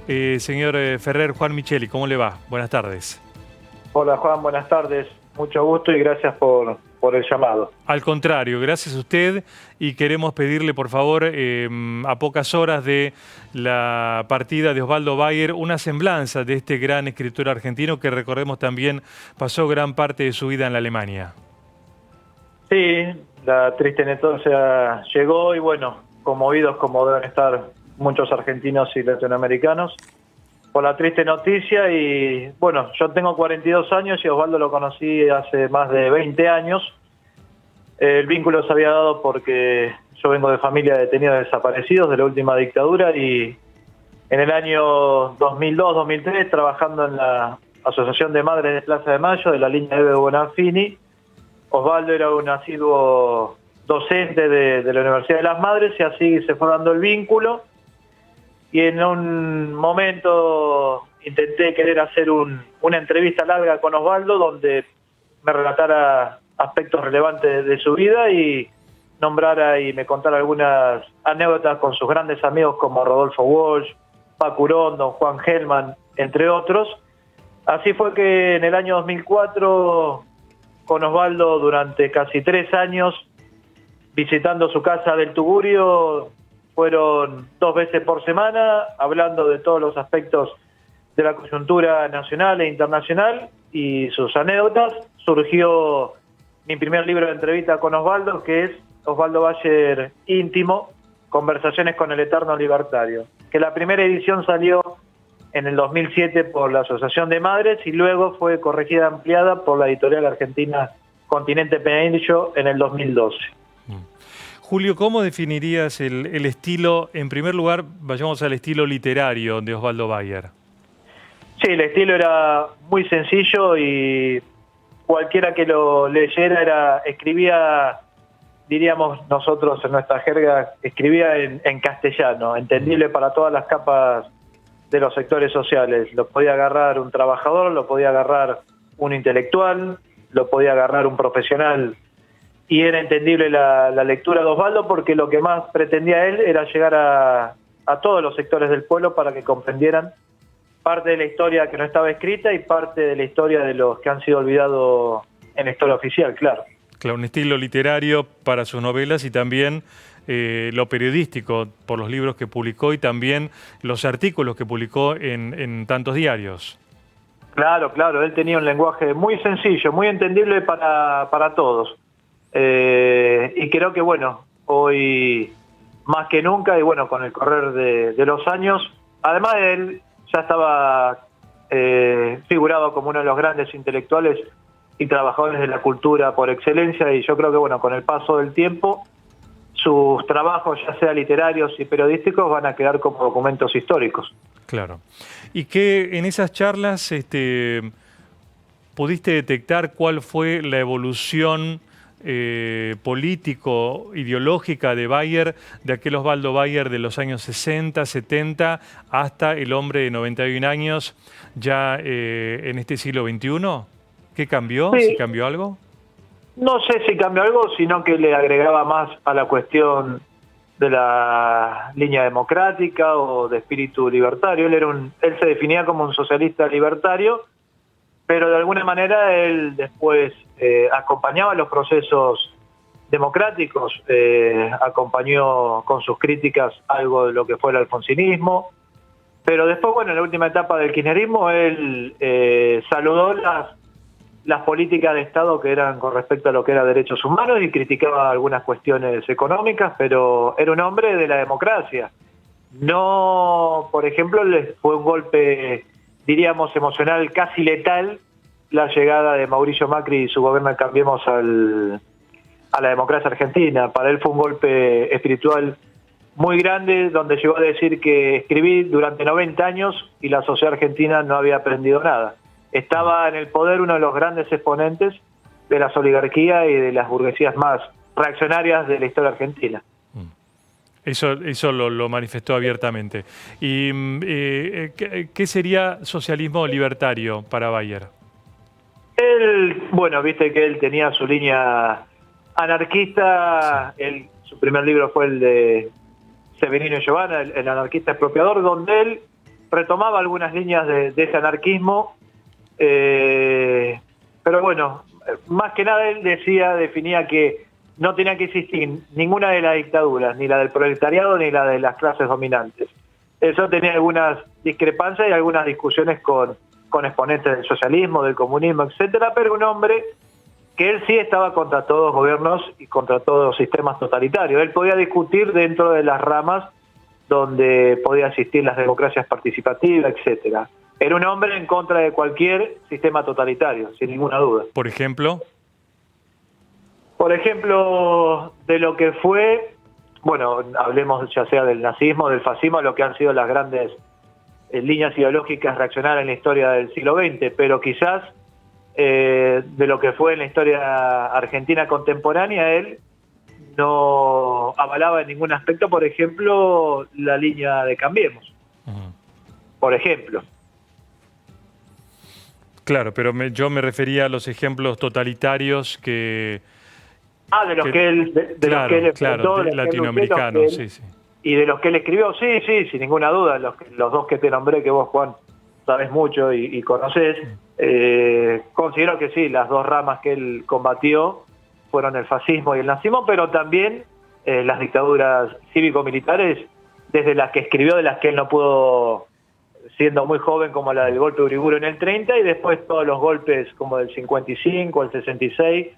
Señor Ferrer, Juan Micheli, ¿cómo le va? Buenas tardes. Hola Juan, buenas tardes. Mucho gusto y gracias por el llamado. Al contrario, gracias a usted y queremos pedirle, por favor, a pocas horas de la partida de Osvaldo Bayer, una semblanza de este gran escritor argentino que, recordemos, también pasó gran parte de su vida en la Alemania. Sí, la triste noticia llegó y bueno, conmovidos como deben estar muchos argentinos y latinoamericanos por la triste noticia. Y bueno, yo tengo 42 años y Osvaldo lo conocí hace más de 20 años. El vínculo se había dado porque yo vengo de familia de detenidos desaparecidos de la última dictadura y en el año 2002-2003, trabajando en la Asociación de Madres de Plaza de Mayo de la línea Eve Bonafini, Osvaldo era un asiduo docente de la Universidad de las Madres y así se fue dando el vínculo. Y en un momento intenté querer hacer una entrevista larga con Osvaldo donde me relatara aspectos relevantes de su vida y nombrara y me contara algunas anécdotas con sus grandes amigos como Rodolfo Walsh, Paco Urondo, Juan Gelman, entre otros. Así fue que en el año 2004, con Osvaldo durante casi 3 años, visitando su casa del Tugurio, fueron 2 veces por semana, hablando de todos los aspectos de la coyuntura nacional e internacional y sus anécdotas. Surgió mi primer libro de entrevista con Osvaldo, que es Osvaldo Bayer Íntimo, Conversaciones con el Eterno Libertario, que la primera edición salió en el 2007 por la Asociación de Madres y luego fue corregida, ampliada por la editorial argentina Continente Peña en el 2012. Julio, ¿cómo definirías el estilo? En primer lugar, vayamos al estilo literario de Osvaldo Bayer. Sí, el estilo era muy sencillo y cualquiera que lo leyera escribía, diríamos nosotros en nuestra jerga, escribía en castellano, entendible para todas las capas de los sectores sociales. Lo podía agarrar un trabajador, lo podía agarrar un intelectual, lo podía agarrar un profesional, y era entendible la lectura de Osvaldo porque lo que más pretendía él era llegar a todos los sectores del pueblo para que comprendieran parte de la historia que no estaba escrita y parte de la historia de los que han sido olvidados en la historia oficial, claro. Claro, un estilo literario para sus novelas y también lo periodístico por los libros que publicó y también los artículos que publicó en tantos diarios. Claro, claro, él tenía un lenguaje muy sencillo, muy entendible para todos. Y creo que, bueno, hoy más que nunca, y bueno, con el correr de los años, además de él ya estaba figurado como uno de los grandes intelectuales y trabajadores de la cultura por excelencia, y yo creo que, bueno, con el paso del tiempo, sus trabajos, ya sea literarios y periodísticos, van a quedar como documentos históricos. Claro. Y que en esas charlas pudiste detectar cuál fue la evolución político, ideológica de Bayer, de aquel Osvaldo Bayer de los años 60, 70, hasta el hombre de 91 años, ya en este siglo XXI? ¿Qué cambió? ¿Si Sí, cambió algo? no sé si cambió algo, sino que le agregaba más a la cuestión de la línea democrática o de espíritu libertario. Él se definía como un socialista libertario, pero de alguna manera él después acompañaba los procesos democráticos, acompañó con sus críticas algo de lo que fue el alfonsinismo, pero después, bueno, en la última etapa del kirchnerismo, él saludó las políticas de Estado que eran con respecto a lo que era derechos humanos y criticaba algunas cuestiones económicas, pero era un hombre de la democracia. No, por ejemplo, les fue un golpe, diríamos, emocional casi letal la llegada de Mauricio Macri y su gobierno Cambiemos a la democracia argentina. Para él fue un golpe espiritual muy grande, donde llegó a decir que escribí durante 90 años y la sociedad argentina no había aprendido nada. Estaba en el poder uno de los grandes exponentes de las oligarquías y de las burguesías más reaccionarias de la historia argentina. Eso lo manifestó abiertamente. ¿Y qué sería socialismo libertario para Bayer? Él, bueno, viste que él tenía su línea anarquista. Sí. Su primer libro fue el de Severino y Giovanna, el anarquista expropiador, donde él retomaba algunas líneas de ese anarquismo, pero bueno, más que nada él definía que no tenía que existir ninguna de las dictaduras, ni la del proletariado ni la de las clases dominantes. Eso tenía algunas discrepancias y algunas discusiones con exponentes del socialismo, del comunismo, etcétera, pero un hombre que él sí estaba contra todos los gobiernos y contra todos los sistemas totalitarios. Él podía discutir dentro de las ramas donde podía existir las democracias participativas, etcétera. Era un hombre en contra de cualquier sistema totalitario, sin ninguna duda. Por ejemplo, de lo que fue, bueno, hablemos ya sea del nazismo, del fascismo, lo que han sido las grandes líneas ideológicas reaccionarias en la historia del siglo XX, pero quizás de lo que fue en la historia argentina contemporánea, él no avalaba en ningún aspecto, por ejemplo, la línea de Cambiemos. Por ejemplo. Claro, pero yo me refería a los ejemplos totalitarios que... de los que él enfrentó, latinoamericanos, sí. Y de los que él escribió, sí, sin ninguna duda, los dos que te nombré, que vos, Juan, sabes mucho y conocés, considero que sí, las dos ramas que él combatió fueron el fascismo y el nazismo, pero también las dictaduras cívico-militares, desde las que escribió, de las que él no pudo, siendo muy joven, como la del golpe de Uriburu en el 30, y después todos los golpes como del 55, el 66,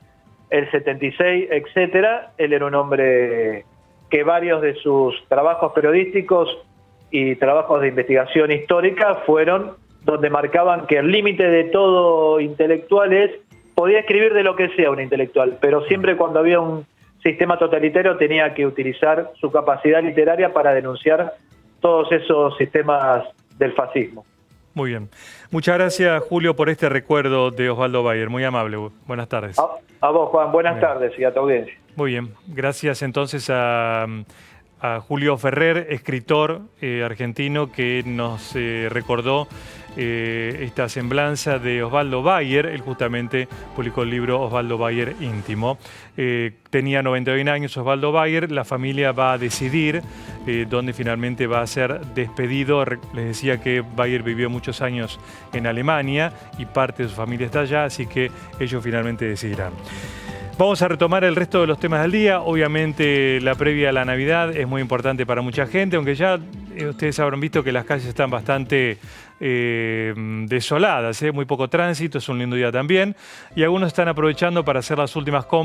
el 76, etcétera. Él era un hombre que varios de sus trabajos periodísticos y trabajos de investigación histórica fueron donde marcaban que el límite de todo intelectual podía escribir de lo que sea un intelectual, pero siempre cuando había un sistema totalitario tenía que utilizar su capacidad literaria para denunciar todos esos sistemas del fascismo. Muy bien. Muchas gracias, Julio, por este recuerdo de Osvaldo Bayer. Muy amable. Buenas tardes. A vos, Juan. Buenas tardes y a tu audiencia. Muy bien. Gracias entonces a Julio Ferrer, escritor argentino, que nos recordó esta semblanza de Osvaldo Bayer. Él justamente publicó el libro Osvaldo Bayer Íntimo. Tenía 91 años Osvaldo Bayer. La familia va a decidir dónde finalmente va a ser despedido. Les decía que Bayer vivió muchos años en Alemania y parte de su familia está allá, así que ellos finalmente decidirán. Vamos a retomar el resto de los temas del día. Obviamente la previa a la Navidad es muy importante para mucha gente, aunque ya ustedes habrán visto que las calles están bastante desoladas, muy poco tránsito, es un lindo día también, y algunos están aprovechando para hacer las últimas compras.